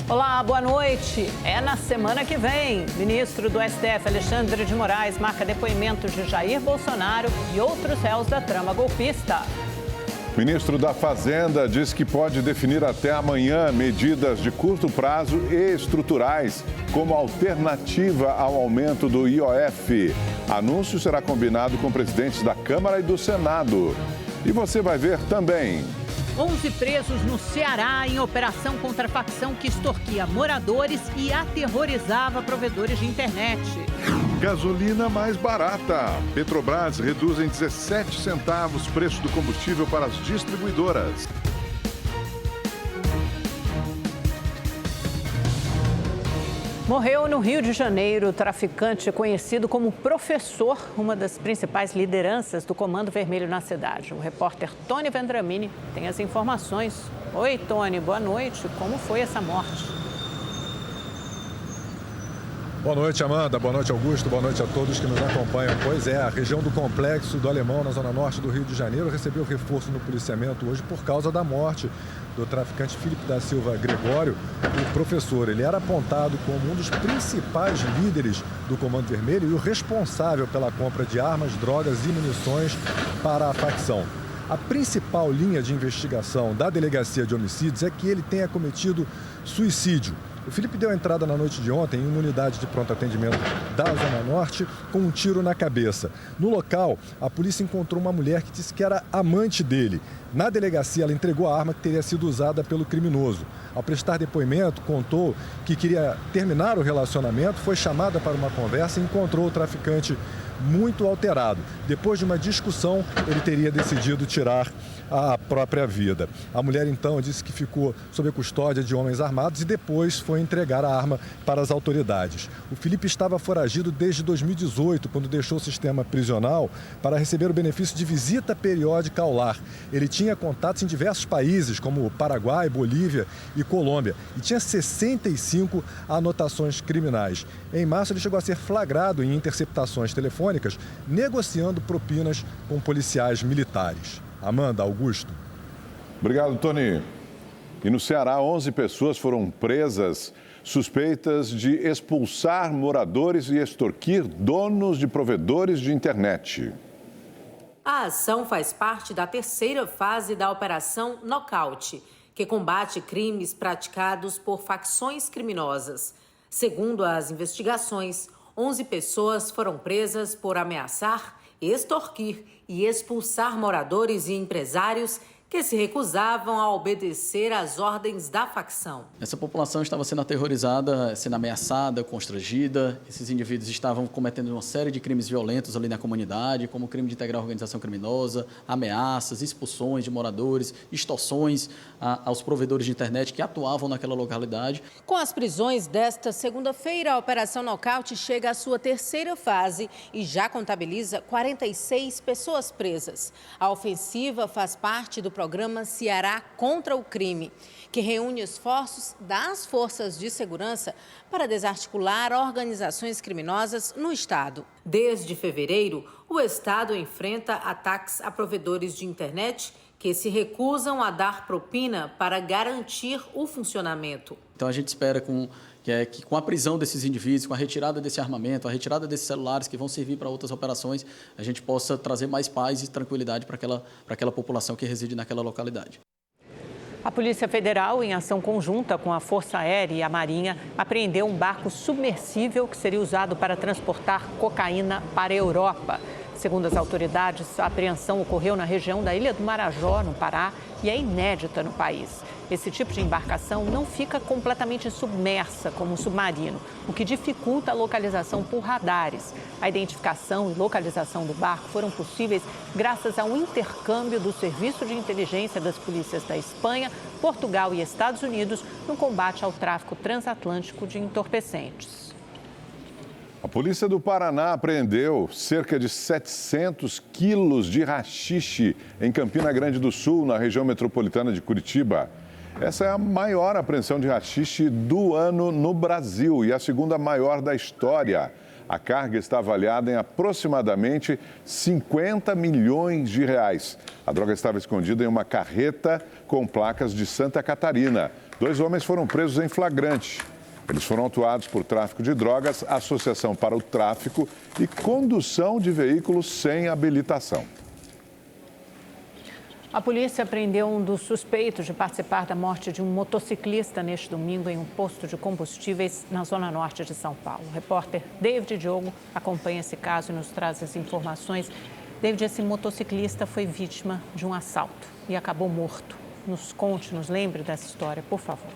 Olá, boa noite. É na semana que vem. Ministro do STF, Alexandre de Moraes, marca depoimentos de Jair Bolsonaro e outros réus da trama golpista. Ministro da Fazenda diz que pode definir até amanhã medidas de curto prazo e estruturais como alternativa ao aumento do IOF. Anúncio será combinado com presidentes da Câmara e do Senado. E você vai ver também. 11 presos no Ceará em operação contra a facção que extorquia moradores e aterrorizava provedores de internet. Gasolina mais barata. Petrobras reduz em 17 centavos o preço do combustível para as distribuidoras. Morreu no Rio de Janeiro o traficante conhecido como Professor, uma das principais lideranças do Comando Vermelho na cidade. O repórter Tony Vendramini tem as informações. Oi, Tony, boa noite. Como foi essa morte? Boa noite, Amanda. Boa noite, Augusto. Boa noite a todos que nos acompanham. Pois é, a região do Complexo do Alemão, na zona norte do Rio de Janeiro, recebeu reforço no policiamento hoje por causa da morte do traficante Felipe da Silva Gregório, o Professor. Ele era apontado como um dos principais líderes do Comando Vermelho e o responsável pela compra de armas, drogas e munições para a facção. A principal linha de investigação da Delegacia de Homicídios é que ele tenha cometido suicídio. O Felipe deu entrada na noite de ontem em uma unidade de pronto atendimento da Zona Norte com um tiro na cabeça. No local, a polícia encontrou uma mulher que disse que era amante dele. Na delegacia, ela entregou a arma que teria sido usada pelo criminoso. Ao prestar depoimento, contou que queria terminar o relacionamento, foi chamada para uma conversa e encontrou o traficante muito alterado. Depois de uma discussão, ele teria decidido tirar a própria vida. A mulher, então, disse que ficou sob a custódia de homens armados e depois foi entregar a arma para as autoridades. O Felipe estava foragido desde 2018, quando deixou o sistema prisional para receber o benefício de visita periódica ao lar. Ele tinha contatos em diversos países, como Paraguai, Bolívia e Colômbia, e tinha 65 anotações criminais. Em março, ele chegou a ser flagrado em interceptações telefônicas, negociando propinas com policiais militares. Amanda, Augusto. Obrigado, Tony. E no Ceará, 11 pessoas foram presas suspeitas de expulsar moradores e extorquir donos de provedores de internet. A ação faz parte da terceira fase da Operação Nocaute, que combate crimes praticados por facções criminosas. Segundo as investigações, 11 pessoas foram presas por ameaçar, extorquir e expulsar moradores e empresários que se recusavam a obedecer às ordens da facção. Essa população estava sendo aterrorizada, sendo ameaçada, constrangida. Esses indivíduos estavam cometendo uma série de crimes violentos ali na comunidade, como crime de integrar organização criminosa, ameaças, expulsões de moradores, extorsões aos provedores de internet que atuavam naquela localidade. Com as prisões desta segunda-feira, a Operação Nocaute chega à sua terceira fase e já contabiliza 46 pessoas presas. A ofensiva faz parte do programa Ceará contra o Crime, que reúne esforços das forças de segurança para desarticular organizações criminosas no estado. Desde fevereiro, o estado enfrenta ataques a provedores de internet que se recusam a dar propina para garantir o funcionamento. Então a gente espera que com a prisão desses indivíduos, com a retirada desse armamento, a retirada desses celulares que vão servir para outras operações, a gente possa trazer mais paz e tranquilidade para aquela população que reside naquela localidade. A Polícia Federal, em ação conjunta com a Força Aérea e a Marinha, apreendeu um barco submersível que seria usado para transportar cocaína para a Europa. Segundo as autoridades, a apreensão ocorreu na região da Ilha do Marajó, no Pará, e é inédita no país. Esse tipo de embarcação não fica completamente submersa como um submarino, o que dificulta a localização por radares. A identificação e localização do barco foram possíveis graças ao intercâmbio do Serviço de Inteligência das polícias da Espanha, Portugal e Estados Unidos no combate ao tráfico transatlântico de entorpecentes. A polícia do Paraná apreendeu cerca de 700 quilos de haxixe em Campina Grande do Sul, na região metropolitana de Curitiba. Essa é a maior apreensão de haxixe do ano no Brasil e a segunda maior da história. A carga está avaliada em aproximadamente 50 milhões de reais. A droga estava escondida em uma carreta com placas de Santa Catarina. 2 homens foram presos em flagrante. Eles foram autuados por tráfico de drogas, associação para o tráfico e condução de veículos sem habilitação. A polícia prendeu um dos suspeitos de participar da morte de um motociclista neste domingo em um posto de combustíveis na zona norte de São Paulo. O repórter David Diogo acompanha esse caso e nos traz as informações. David, esse motociclista foi vítima de um assalto e acabou morto. Nos conte, nos lembre dessa história, por favor.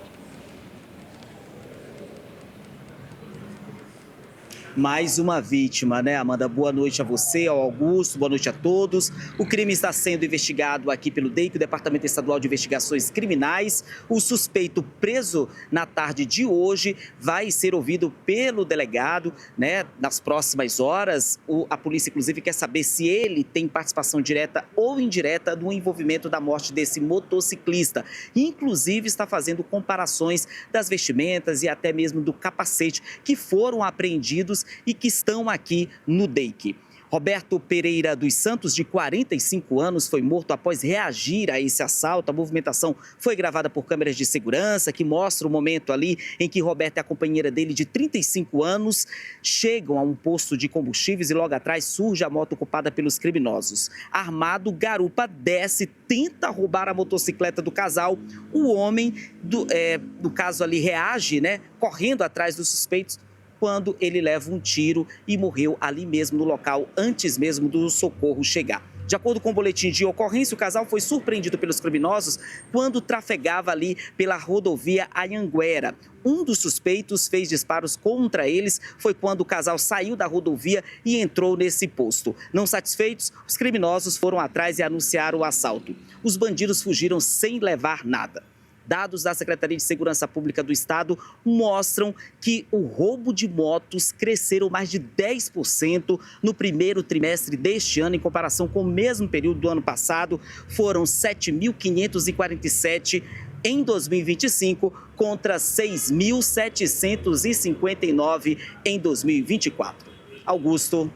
Mais uma vítima, né, Amanda? Boa noite a você, ao Augusto, boa noite a todos. O crime está sendo investigado aqui pelo DEIC, o Departamento Estadual de Investigações Criminais. O suspeito preso na tarde de hoje vai ser ouvido pelo delegado, né, nas próximas horas. A polícia, inclusive, quer saber se ele tem participação direta ou indireta no envolvimento da morte desse motociclista. Inclusive, está fazendo comparações das vestimentas e até mesmo do capacete que foram apreendidos e que estão aqui no DEIC. Roberto Pereira dos Santos, de 45 anos, foi morto após reagir a esse assalto. A movimentação foi gravada por câmeras de segurança, que mostra o momento ali em que Roberto e a companheira dele, de 35 anos, chegam a um posto de combustíveis e logo atrás surge a moto ocupada pelos criminosos. Armado, garupa desce, tenta roubar a motocicleta do casal. O homem, do caso ali, reage, né, correndo atrás dos suspeitos, quando ele leva um tiro e morreu ali mesmo no local, antes mesmo do socorro chegar. De acordo com o boletim de ocorrência, o casal foi surpreendido pelos criminosos quando trafegava ali pela rodovia Anhanguera. Um dos suspeitos fez disparos contra eles, foi quando o casal saiu da rodovia e entrou nesse posto. Não satisfeitos, os criminosos foram atrás e anunciaram o assalto. Os bandidos fugiram sem levar nada. Dados da Secretaria de Segurança Pública do Estado mostram que o roubo de motos cresceram mais de 10% no primeiro trimestre deste ano, em comparação com o mesmo período do ano passado. Foram 7.547 em 2025 contra 6.759 em 2024. Augusto.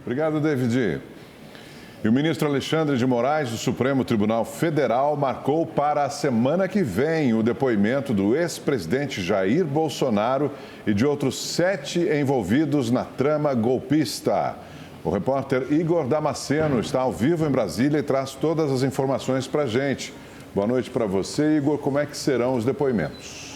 Obrigado, David. E o ministro Alexandre de Moraes, do Supremo Tribunal Federal, marcou para a semana que vem o depoimento do ex-presidente Jair Bolsonaro e de outros 7 envolvidos na trama golpista. O repórter Igor Damasceno está ao vivo em Brasília e traz todas as informações para a gente. Boa noite para você, Igor. Como é que serão os depoimentos?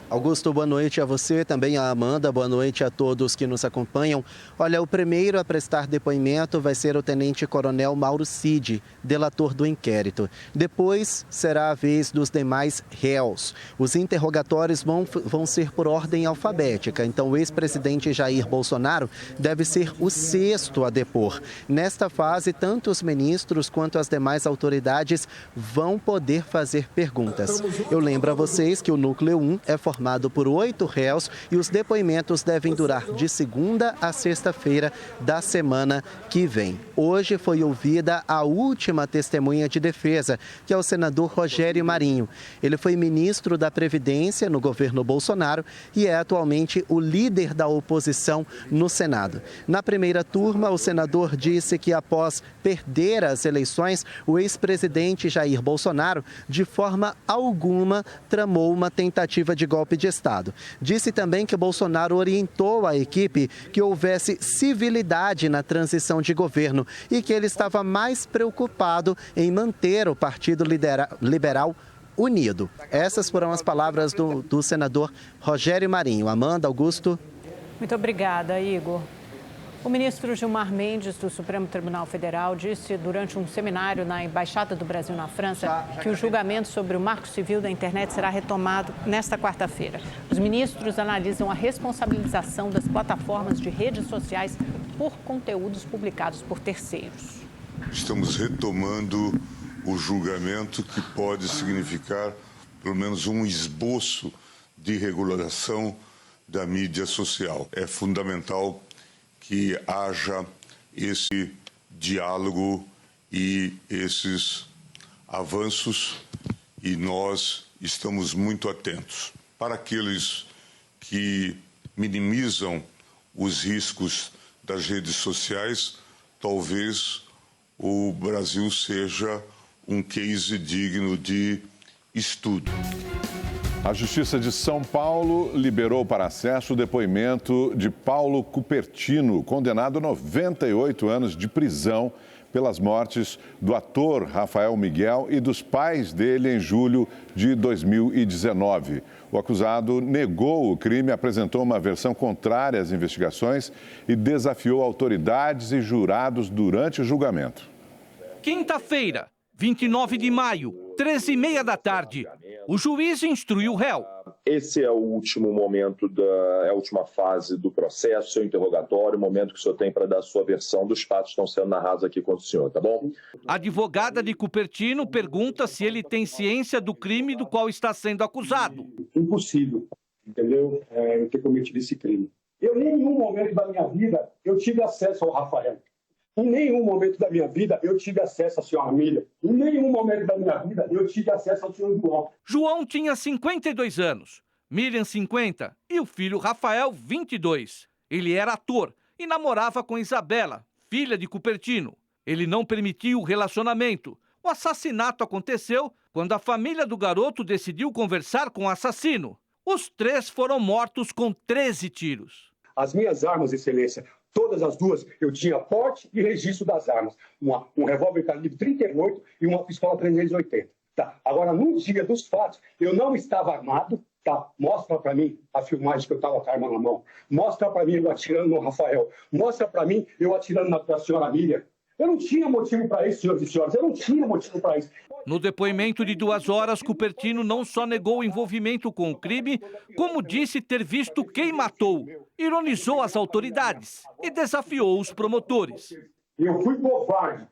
Augusto, boa noite a você, também a Amanda, boa noite a todos que nos acompanham. Olha, o primeiro a prestar depoimento vai ser o tenente-coronel Mauro Cid, delator do inquérito. Depois será a vez dos demais réus. Os interrogatórios vão ser por ordem alfabética, então o ex-presidente Jair Bolsonaro deve ser o 6º a depor. Nesta fase, tanto os ministros quanto as demais autoridades vão poder fazer perguntas. Eu lembro a vocês que o Núcleo 1 é formado por 8 réus e os depoimentos devem durar de segunda a sexta-feira da semana que vem. Hoje foi ouvida a última testemunha de defesa, que é o senador Rogério Marinho. Ele foi ministro da Previdência no governo Bolsonaro e é atualmente o líder da oposição no Senado. Na primeira turma, o senador disse que após perder as eleições, o ex-presidente Jair Bolsonaro, de forma alguma, tramou uma tentativa de golpe de Estado. Disse também que Bolsonaro orientou a equipe que houvesse civilidade na transição de governo e que ele estava mais preocupado em manter o Partido Liberal unido. Essas foram as palavras do senador Rogério Marinho. Amanda, Augusto. Muito obrigada, Igor. O ministro Gilmar Mendes, do Supremo Tribunal Federal, disse durante um seminário na Embaixada do Brasil na França que o julgamento sobre o Marco Civil da Internet será retomado nesta quarta-feira. Os ministros analisam a responsabilização das plataformas de redes sociais por conteúdos publicados por terceiros. Estamos retomando o julgamento, que pode significar pelo menos um esboço de regulação da mídia social. É fundamental que haja esse diálogo e esses avanços, e nós estamos muito atentos. Para aqueles que minimizam os riscos das redes sociais, talvez o Brasil seja um case digno de estudo. A Justiça de São Paulo liberou para acesso o depoimento de Paulo Cupertino, condenado a 98 anos de prisão pelas mortes do ator Rafael Miguel e dos pais dele em julho de 2019. O acusado negou o crime, apresentou uma versão contrária às investigações e desafiou autoridades e jurados durante o julgamento. Quinta-feira, 29 de maio, 13h30 da tarde. O juiz instruiu o réu. Esse é o último momento, é a última fase do processo, seu interrogatório, o momento que o senhor tem para dar a sua versão dos fatos que estão sendo narrados aqui contra o senhor, tá bom? A advogada de Cupertino pergunta se ele tem ciência do crime do qual está sendo acusado. Impossível, entendeu? Eu ter cometido esse crime. Eu, em nenhum momento da minha vida, eu tive acesso ao Rafael. Em nenhum momento da minha vida eu tive acesso à senhora Miriam. Em nenhum momento da minha vida eu tive acesso ao senhor João. João tinha 52 anos, Miriam 50 e o filho Rafael 22. Ele era ator e namorava com Isabela, filha de Cupertino. Ele não permitiu o relacionamento. O assassinato aconteceu quando a família do garoto decidiu conversar com o assassino. Os três foram mortos com 13 tiros. As minhas armas, excelência, todas as duas, eu tinha porte e registro das armas. Um revólver calibre 38 e uma pistola 380. Tá. Agora, no dia dos fatos, eu não estava armado. Tá. Mostra para mim a filmagem que eu estava com a arma na mão. Mostra para mim eu atirando no Rafael. Mostra para mim eu atirando na senhora Miriam. Eu não tinha motivo para isso, senhoras e senhores. Eu não tinha motivo para isso. No depoimento de 2 horas, Cupertino não só negou o envolvimento com o crime, como disse ter visto quem matou. Ironizou as autoridades e desafiou os promotores. Eu fui covarde.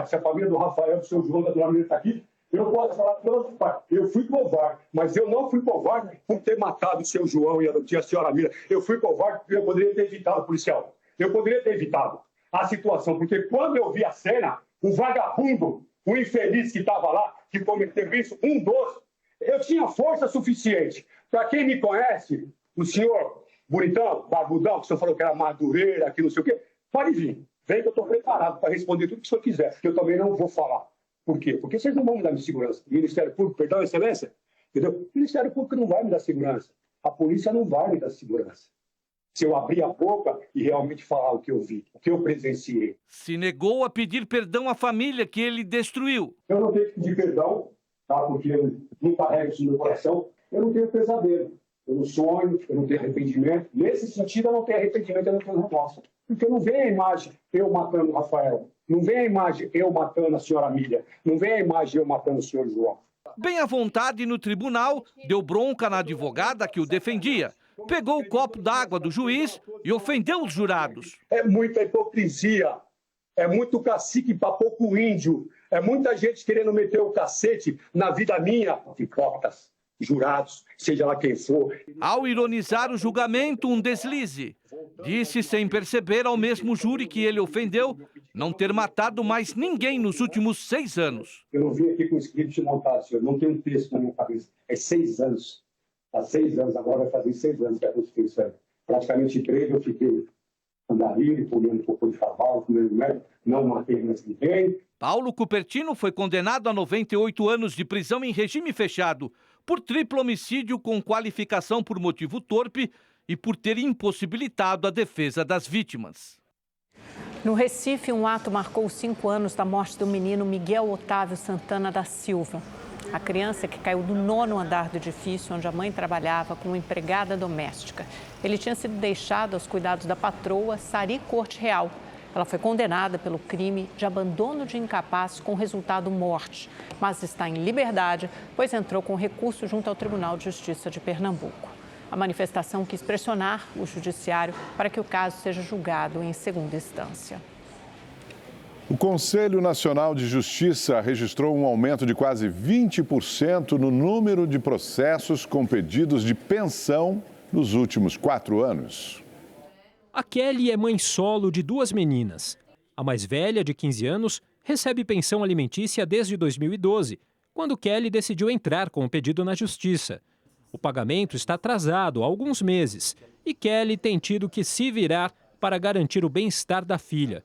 Se a família do Rafael, do seu João, da dona Miriam está aqui, eu posso falar pelos pais. Eu fui covarde, mas eu não fui covarde por ter matado o seu João e a senhora Miriam. Eu fui covarde porque eu poderia ter evitado, policial. Eu poderia ter evitado a situação, porque quando eu vi a cena, o vagabundo, o infeliz que estava lá, que cometeu isso, um dos, eu tinha força suficiente. Para quem me conhece, o senhor bonitão, barbudão, que o senhor falou que era madureira, que não sei o quê, pode vir. Vem que eu estou preparado para responder tudo que o senhor quiser, que eu também não vou falar. Por quê? Porque vocês não vão me dar segurança. O Ministério Público, perdão, excelência, entendeu? O Ministério Público não vai me dar segurança. A polícia não vai me dar segurança. Se eu abrir a boca e realmente falar o que eu vi, o que eu presenciei. Se negou a pedir perdão à família que ele destruiu. Eu não tenho que pedir perdão, tá? Porque eu não carrego isso no meu coração. Eu não tenho pesadelo, eu não sonho, eu não tenho arrependimento. Nesse sentido, eu não tenho arrependimento, eu não tenho remorso. Porque não vem a imagem eu matando o Rafael, não vem a imagem eu matando a senhora Miriam, não vem a imagem eu matando o senhor João. Bem à vontade no tribunal, deu bronca na advogada que o defendia. Pegou o copo d'água do juiz e ofendeu os jurados. É muita hipocrisia, é muito cacique para pouco índio, é muita gente querendo meter o cacete na vida minha. Hipócritas, jurados, seja lá quem for. Ao ironizar o julgamento, um deslize. Disse sem perceber ao mesmo júri que ele ofendeu não ter matado mais ninguém nos últimos 6 anos. Eu não vim aqui com script montado, senhor, não tem um texto na minha cabeça. É 6 anos. Há 6 anos, agora vai fazer 6 anos que aconteceu isso aí. Praticamente 3 eu fiquei andarilho, comendo cocô de cavalo, comendo médico, não matei mais ninguém. Paulo Cupertino foi condenado a 98 anos de prisão em regime fechado por triplo homicídio com qualificação por motivo torpe e por ter impossibilitado a defesa das vítimas. No Recife, um ato marcou os 5 anos da morte do menino Miguel Otávio Santana da Silva. A criança que caiu do 9º andar do edifício onde a mãe trabalhava como empregada doméstica. Ele tinha sido deixado aos cuidados da patroa Sari Corte Real. Ela foi condenada pelo crime de abandono de incapaz com resultado morte, mas está em liberdade, pois entrou com recurso junto ao Tribunal de Justiça de Pernambuco. A manifestação quis pressionar o judiciário para que o caso seja julgado em segunda instância. O Conselho Nacional de Justiça registrou um aumento de quase 20% no número de processos com pedidos de pensão nos últimos 4 anos. A Kelly é mãe solo de 2 meninas. A mais velha, de 15 anos, recebe pensão alimentícia desde 2012, quando Kelly decidiu entrar com o pedido na Justiça. O pagamento está atrasado há alguns meses e Kelly tem tido que se virar para garantir o bem-estar da filha.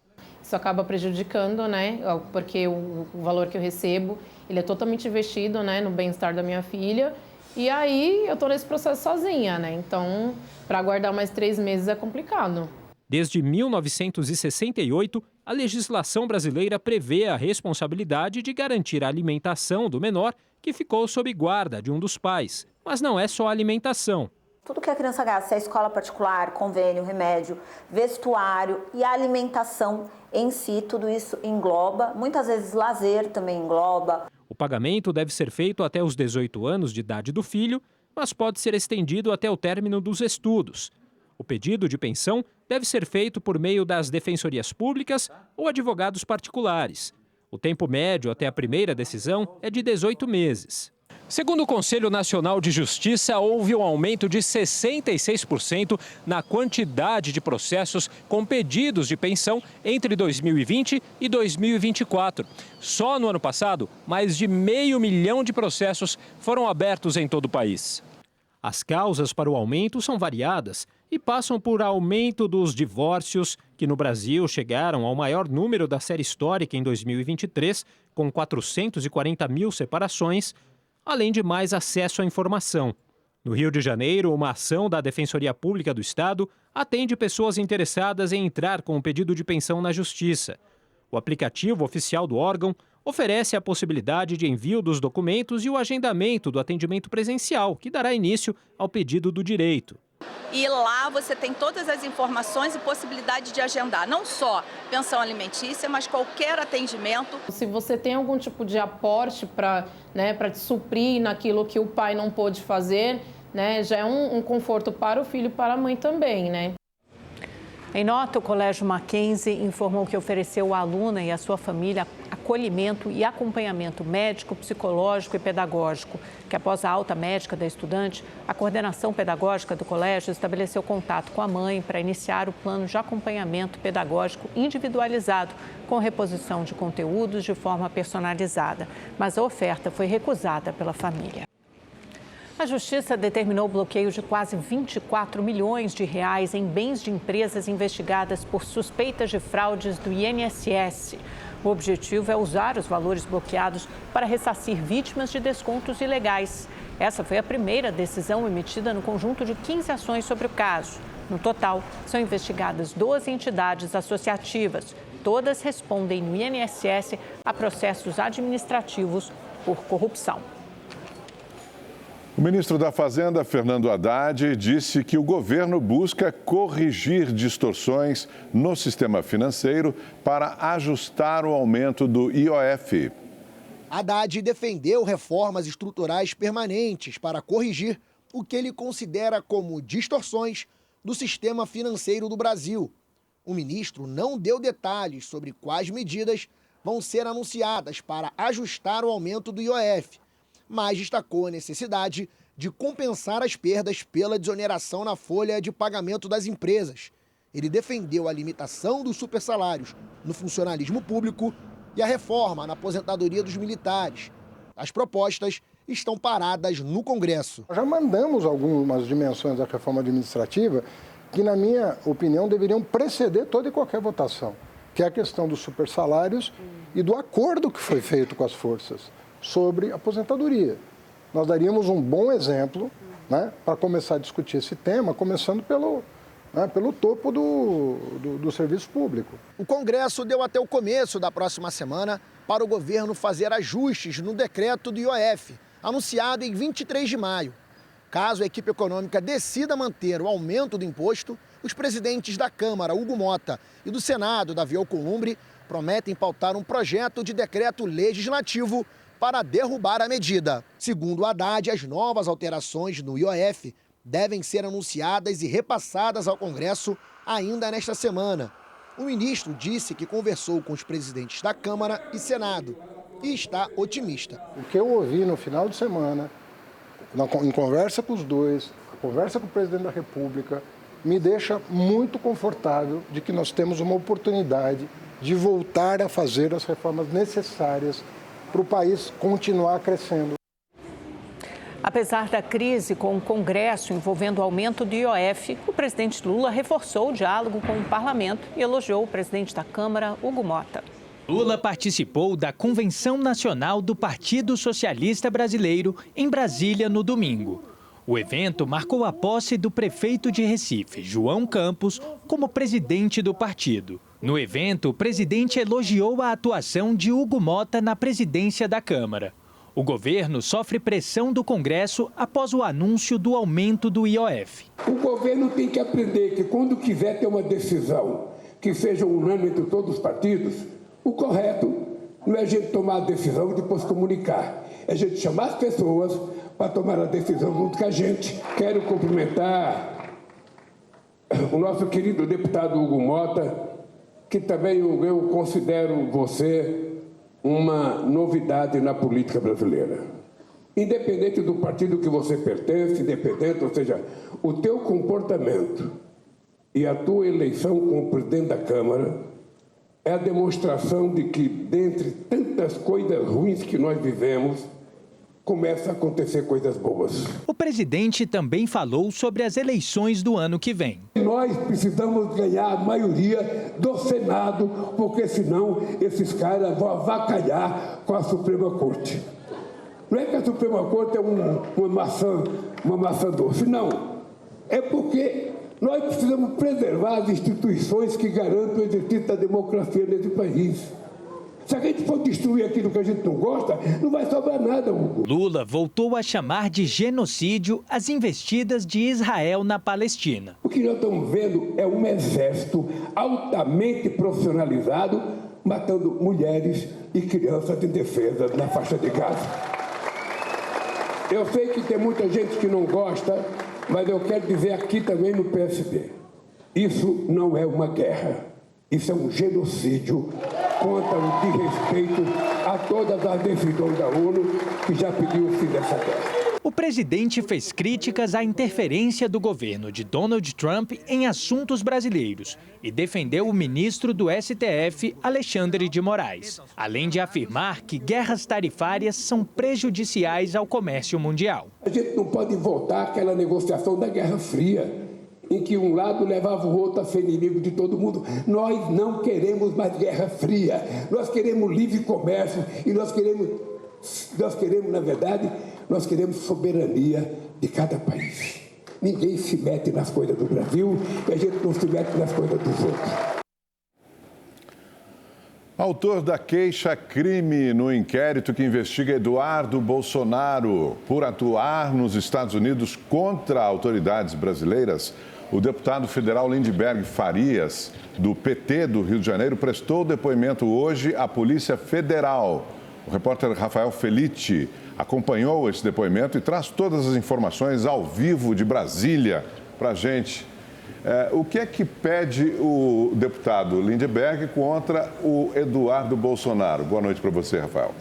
Isso acaba prejudicando, né? Porque o valor que eu recebo, ele é totalmente investido, né, no bem-estar da minha filha. E aí eu estou nesse processo sozinha, né? Então, para aguardar mais 3 meses é complicado. Desde 1968, a legislação brasileira prevê a responsabilidade de garantir a alimentação do menor que ficou sob guarda de um dos pais. Mas não é só a alimentação. Tudo que a criança gasta, se é escola particular, convênio, remédio, vestuário e a alimentação em si, tudo isso engloba. Muitas vezes lazer também engloba. O pagamento deve ser feito até os 18 anos de idade do filho, mas pode ser estendido até o término dos estudos. O pedido de pensão deve ser feito por meio das defensorias públicas ou advogados particulares. O tempo médio até a primeira decisão é de 18 meses. Segundo o Conselho Nacional de Justiça, houve um aumento de 66% na quantidade de processos com pedidos de pensão entre 2020 e 2024. Só no ano passado, mais de 500 mil de processos foram abertos em todo o país. As causas para o aumento são variadas e passam por aumento dos divórcios, que no Brasil chegaram ao maior número da série histórica em 2023, com 440 mil separações, além de mais acesso à informação. No Rio de Janeiro, uma ação da Defensoria Pública do Estado atende pessoas interessadas em entrar com um pedido de pensão na Justiça. O aplicativo oficial do órgão oferece a possibilidade de envio dos documentos e o agendamento do atendimento presencial, que dará início ao pedido do direito. E lá você tem todas as informações e possibilidade de agendar, não só pensão alimentícia, mas qualquer atendimento. Se você tem algum tipo de aporte para te suprir naquilo que o pai não pôde fazer, né, já é um conforto para o filho e para a mãe também, né? Em nota, o Colégio Mackenzie informou que ofereceu à aluna e à sua família acolhimento e acompanhamento médico, psicológico e pedagógico, que após a alta médica da estudante, a coordenação pedagógica do colégio estabeleceu contato com a mãe para iniciar o plano de acompanhamento pedagógico individualizado, com reposição de conteúdos de forma personalizada. Mas a oferta foi recusada pela família. A Justiça determinou o bloqueio de quase 24 milhões de reais em bens de empresas investigadas por suspeitas de fraudes do INSS. O objetivo é usar os valores bloqueados para ressarcir vítimas de descontos ilegais. Essa foi a primeira decisão emitida no conjunto de 15 ações sobre o caso. No total, são investigadas 12 entidades associativas. Todas respondem no INSS a processos administrativos por corrupção. O ministro da Fazenda, Fernando Haddad, disse que o governo busca corrigir distorções no sistema financeiro para ajustar o aumento do IOF. Haddad defendeu reformas estruturais permanentes para corrigir o que ele considera como distorções do sistema financeiro do Brasil. O ministro não deu detalhes sobre quais medidas vão ser anunciadas para ajustar o aumento do IOF, mas destacou a necessidade de compensar as perdas pela desoneração na folha de pagamento das empresas. Ele defendeu a limitação dos supersalários no funcionalismo público e a reforma na aposentadoria dos militares. As propostas estão paradas no Congresso. Já mandamos algumas dimensões da reforma administrativa que, na minha opinião, deveriam preceder toda e qualquer votação, que é a questão dos supersalários e do acordo que foi feito com as forças sobre aposentadoria. Nós daríamos um bom exemplo, né, para começar a discutir esse tema, começando pelo topo do serviço público. O Congresso deu até o começo da próxima semana para o governo fazer ajustes no decreto do IOF, anunciado em 23 de maio. Caso a equipe econômica decida manter o aumento do imposto, os presidentes da Câmara, Hugo Mota, e do Senado, Davi Alcolumbre, prometem pautar um projeto de decreto legislativo para derrubar a medida. Segundo o Haddad, as novas alterações no IOF devem ser anunciadas e repassadas ao Congresso ainda nesta semana. O ministro disse que conversou com os presidentes da Câmara e Senado e está otimista. O que eu ouvi no final de semana, em conversa com os dois, conversa com o presidente da República, me deixa muito confortável de que nós temos uma oportunidade de voltar a fazer as reformas necessárias para o país continuar crescendo. Apesar da crise com o Congresso envolvendo o aumento do IOF, o presidente Lula reforçou o diálogo com o parlamento e elogiou o presidente da Câmara, Hugo Mota. Lula participou da Convenção Nacional do Partido Socialista Brasileiro em Brasília no domingo. O evento marcou a posse do prefeito de Recife, João Campos, como presidente do partido. No evento, o presidente elogiou a atuação de Hugo Mota na presidência da Câmara. O governo sofre pressão do Congresso após o anúncio do aumento do IOF. O governo tem que aprender que quando quiser ter uma decisão que seja unânime entre todos os partidos, o correto não é a gente tomar a decisão e depois comunicar. É a gente chamar as pessoas para tomar a decisão junto com a gente. Quero cumprimentar o nosso querido deputado Hugo Mota, que também eu considero você uma novidade na política brasileira. Independente do partido que você pertence, independente, ou seja, o teu comportamento e a tua eleição como presidente da Câmara é a demonstração de que, dentre tantas coisas ruins que nós vivemos, começa a acontecer coisas boas. O presidente também falou sobre as eleições do ano que vem. Nós precisamos ganhar a maioria do Senado, porque senão esses caras vão avacalhar com a Suprema Corte. Não é que a Suprema Corte é uma maçã doce, não. É porque nós precisamos preservar as instituições que garantem o exercício da democracia nesse país. Se a gente for destruir aquilo que a gente não gosta, não vai sobrar nada, Hugo. Lula voltou a chamar de genocídio as investidas de Israel na Palestina. O que nós estamos vendo é um exército altamente profissionalizado matando mulheres e crianças em defesa na faixa de Gaza. Eu sei que tem muita gente que não gosta, mas eu quero dizer aqui também no PSD, isso não é uma guerra, isso é um genocídio contra o desrespeito a todas as decisões da ONU que já pediu o fim dessa guerra. O presidente fez críticas à interferência do governo de Donald Trump em assuntos brasileiros e defendeu o ministro do STF, Alexandre de Moraes, além de afirmar que guerras tarifárias são prejudiciais ao comércio mundial. A gente não pode voltar àquela negociação da Guerra Fria, em que um lado levava o outro a ser inimigo de todo mundo. Nós não queremos mais Guerra Fria, nós queremos livre comércio e nós queremos, na verdade, nós queremos soberania de cada país. Ninguém se mete nas coisas do Brasil e a gente não se mete nas coisas dos outros. Autor da queixa-crime no inquérito que investiga Eduardo Bolsonaro por atuar nos Estados Unidos contra autoridades brasileiras, o deputado federal Lindbergh Farias, do PT do Rio de Janeiro, prestou depoimento hoje à Polícia Federal. O repórter Rafael Felitti acompanhou esse depoimento e traz todas as informações ao vivo de Brasília para a gente. O que é que pede o deputado Lindbergh contra o Eduardo Bolsonaro? Boa noite para você, Rafael.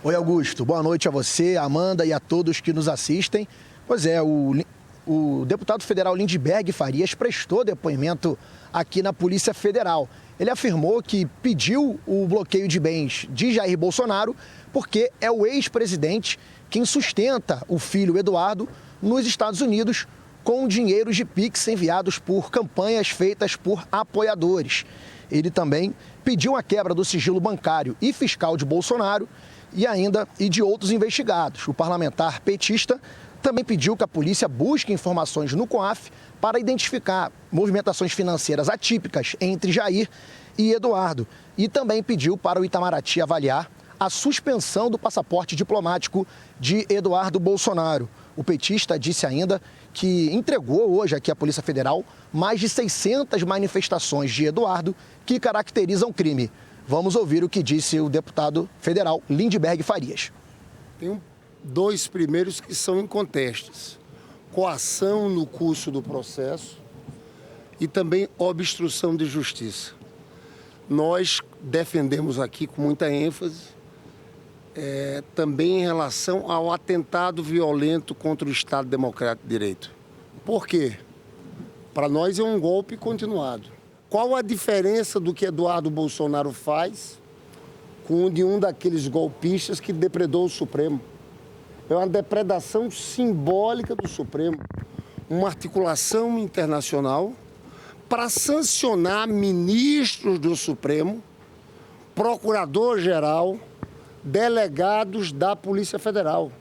Oi, Augusto. Boa noite a você, a Amanda e a todos que nos assistem. Pois é, o deputado federal Lindbergh Farias prestou depoimento aqui na Polícia Federal. Ele afirmou que pediu o bloqueio de bens de Jair Bolsonaro porque é o ex-presidente quem sustenta o filho Eduardo nos Estados Unidos com dinheiros de Pix enviados por campanhas feitas por apoiadores. Ele também pediu a quebra do sigilo bancário e fiscal de Bolsonaro e de outros investigados. O parlamentar petista também pediu que a polícia busque informações no COAF para identificar movimentações financeiras atípicas entre Jair e Eduardo. E também pediu para o Itamaraty avaliar a suspensão do passaporte diplomático de Eduardo Bolsonaro. O petista disse ainda que entregou hoje aqui à Polícia Federal mais de 600 manifestações de Eduardo que caracterizam crime. Vamos ouvir o que disse o deputado federal Lindbergh Farias. Tem dois primeiros que são incontestes: coação no curso do processo e também obstrução de justiça. Nós defendemos aqui com muita ênfase também em relação ao atentado violento contra o Estado Democrático de Direito. Por quê? Para nós é um golpe continuado. Qual a diferença do que Eduardo Bolsonaro faz com um daqueles golpistas que depredou o Supremo. É uma depredação simbólica do Supremo, uma articulação internacional para sancionar ministros do Supremo, procurador-geral, delegados da Polícia Federal.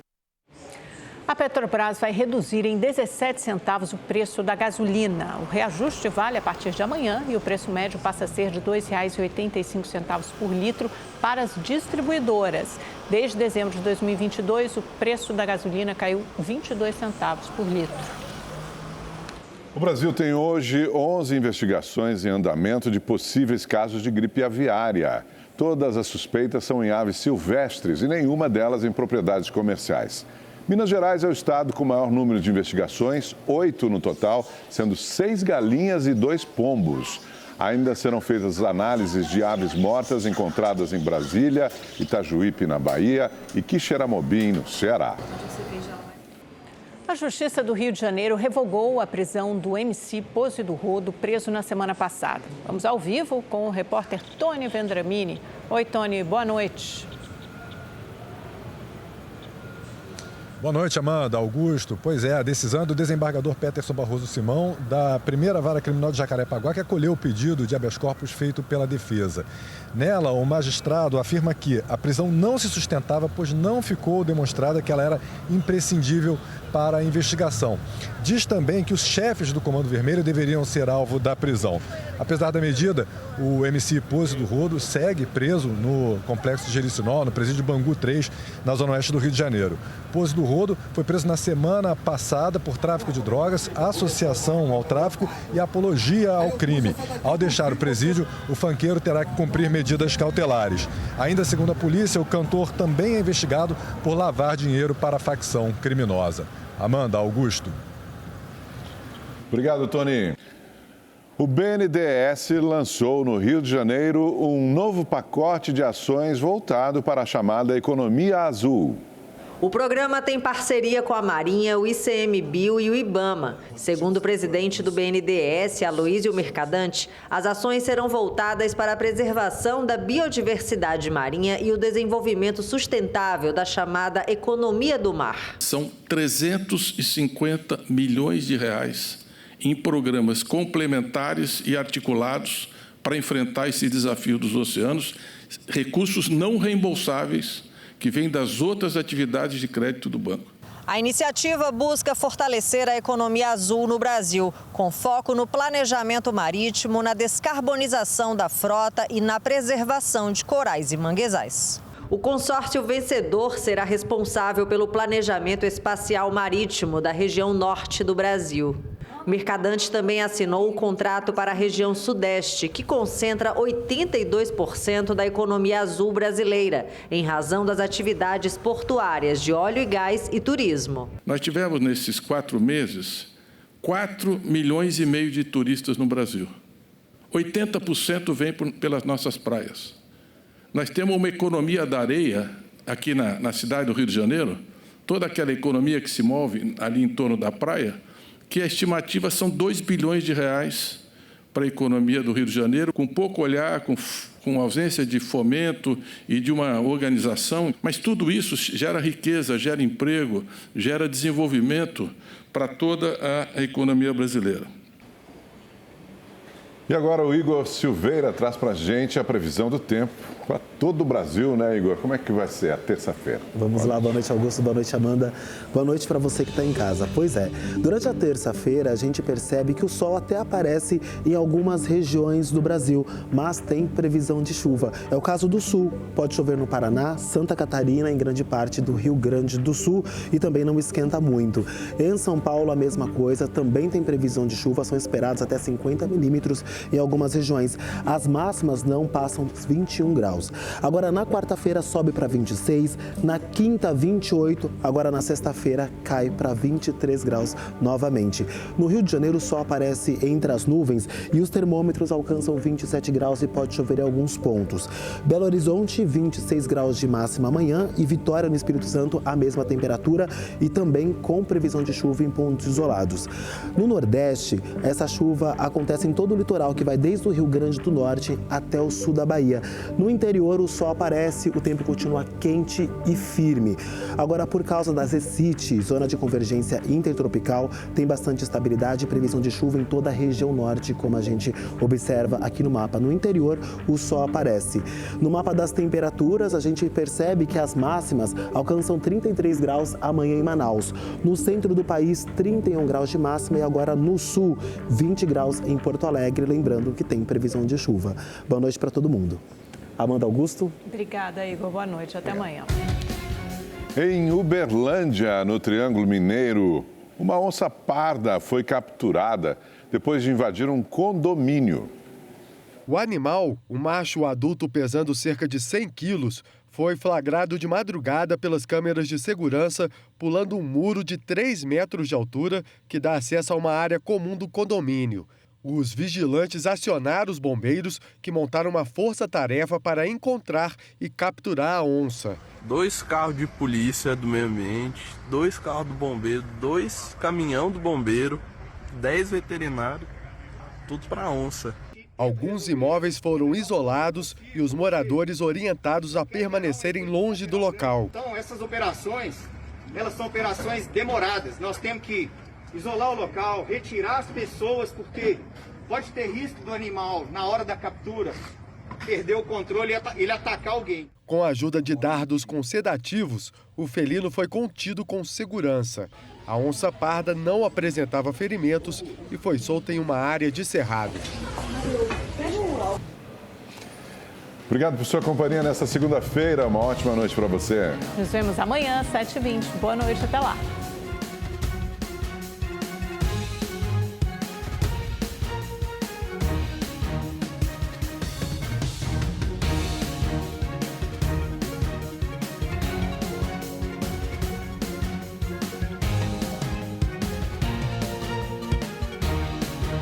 A Petrobras vai reduzir em 17 centavos o preço da gasolina. O reajuste vale a partir de amanhã e o preço médio passa a ser de R$ 2,85 por litro para as distribuidoras. Desde dezembro de 2022, o preço da gasolina caiu 22 centavos por litro. O Brasil tem hoje 11 investigações em andamento de possíveis casos de gripe aviária. Todas as suspeitas são em aves silvestres e nenhuma delas em propriedades comerciais. Minas Gerais é o estado com o maior número de investigações, 8 no total, sendo 6 galinhas e 2 pombos. Ainda serão feitas análises de aves mortas encontradas em Brasília, Itajuípe, na Bahia, e Quixeramobim, no Ceará. A Justiça do Rio de Janeiro revogou a prisão do MC Pose do Rodo, preso na semana passada. Vamos ao vivo com o repórter Tony Vendramini. Oi, Tony, boa noite. Boa noite, Amanda, Augusto. Pois é, a decisão do desembargador Peterson Barroso Simão, da primeira vara criminal de Jacarepaguá, que acolheu o pedido de habeas corpus feito pela defesa. Nela, o magistrado afirma que a prisão não se sustentava, pois não ficou demonstrada que ela era imprescindível para a investigação. Diz também que os chefes do Comando Vermelho deveriam ser alvo da prisão. Apesar da medida, o MC Pose do Rodo segue preso no complexo de Jericinó, no presídio Bangu 3, na zona oeste do Rio de Janeiro. Pose do Rodo foi preso na semana passada por tráfico de drogas, associação ao tráfico e apologia ao crime. Ao deixar o presídio, o funkeiro terá que cumprir medidas cautelares. Ainda segundo a polícia, o cantor também é investigado por lavar dinheiro para a facção criminosa. Amanda, Augusto. Obrigado, Tony. O BNDES lançou no Rio de Janeiro um novo pacote de ações voltado para a chamada economia azul. O programa tem parceria com a Marinha, o ICMBio e o IBAMA. Segundo o presidente do BNDES, Aloísio Mercadante, as ações serão voltadas para a preservação da biodiversidade marinha e o desenvolvimento sustentável da chamada economia do mar. São 350 milhões de reais em programas complementares e articulados para enfrentar esse desafio dos oceanos, recursos não reembolsáveis que vêm das outras atividades de crédito do banco. A iniciativa busca fortalecer a economia azul no Brasil, com foco no planejamento marítimo, na descarbonização da frota e na preservação de corais e manguezais. O consórcio vencedor será responsável pelo planejamento espacial marítimo da região norte do Brasil. Mercadante também assinou um contrato para a região sudeste, que concentra 82% da economia azul brasileira, em razão das atividades portuárias de óleo e gás e turismo. Nós tivemos, nesses 4 meses, 4 milhões e meio de turistas no Brasil. 80% vem pelas nossas praias. Nós temos uma economia da areia aqui na cidade do Rio de Janeiro, toda aquela economia que se move ali em torno da praia, que a estimativa são 2 bilhões de reais para a economia do Rio de Janeiro, com pouco olhar, com ausência de fomento e de uma organização. Mas tudo isso gera riqueza, gera emprego, gera desenvolvimento para toda a economia brasileira. E agora o Igor Silveira traz para a gente a previsão do tempo para todo o Brasil, né, Igor? Como é que vai ser a terça-feira? Vamos lá, boa noite, Augusto, boa noite, Amanda. Boa noite para você que está em casa. Pois é, durante a terça-feira a gente percebe que o sol até aparece em algumas regiões do Brasil, mas tem previsão de chuva. É o caso do Sul, pode chover no Paraná, Santa Catarina, em grande parte do Rio Grande do Sul e também não esquenta muito. Em São Paulo a mesma coisa, também tem previsão de chuva, são esperados até 50 milímetros em algumas regiões. As máximas não passam dos 21 graus. Agora na quarta-feira sobe para 26, na quinta 28, agora na sexta-feira cai para 23 graus novamente. No Rio de Janeiro o sol aparece entre as nuvens e os termômetros alcançam 27 graus e pode chover em alguns pontos. Belo Horizonte 26 graus de máxima amanhã e Vitória no Espírito Santo a mesma temperatura e também com previsão de chuva em pontos isolados. No Nordeste, essa chuva acontece em todo o litoral que vai desde o Rio Grande do Norte até o sul da Bahia. No interior interior o sol aparece, o tempo continua quente e firme. Agora, por causa das ECIT, zona de convergência intertropical, tem bastante estabilidade e previsão de chuva em toda a região norte, como a gente observa aqui no mapa. No interior, o sol aparece. No mapa das temperaturas, a gente percebe que as máximas alcançam 33 graus amanhã em Manaus. No centro do país, 31 graus de máxima e agora no sul, 20 graus em Porto Alegre, lembrando que tem previsão de chuva. Boa noite para todo mundo. Amanda Augusto. Obrigada, Igor. Boa noite. Até amanhã. Em Uberlândia, no Triângulo Mineiro, uma onça parda foi capturada depois de invadir um condomínio. O animal, um macho adulto pesando cerca de 100 quilos, foi flagrado de madrugada pelas câmeras de segurança pulando um muro de 3 metros de altura que dá acesso a uma área comum do condomínio. Os vigilantes acionaram os bombeiros, que montaram uma força-tarefa para encontrar e capturar a onça. 2 carros de polícia do meio ambiente, 2 carros do bombeiro, 2 caminhão do bombeiro, 10 veterinários, tudo para a onça. Alguns imóveis foram isolados e os moradores orientados a permanecerem longe do local. Então, essas operações, elas são operações demoradas. Nós temos que isolar o local, retirar as pessoas, porque pode ter risco do animal, na hora da captura, perder o controle e ele atacar alguém. Com a ajuda de dardos com sedativos, o felino foi contido com segurança. A onça parda não apresentava ferimentos e foi solta em uma área de cerrado. Obrigado por sua companhia nesta segunda-feira. Uma ótima noite para você. Nos vemos amanhã, 7h20. Boa noite, até lá.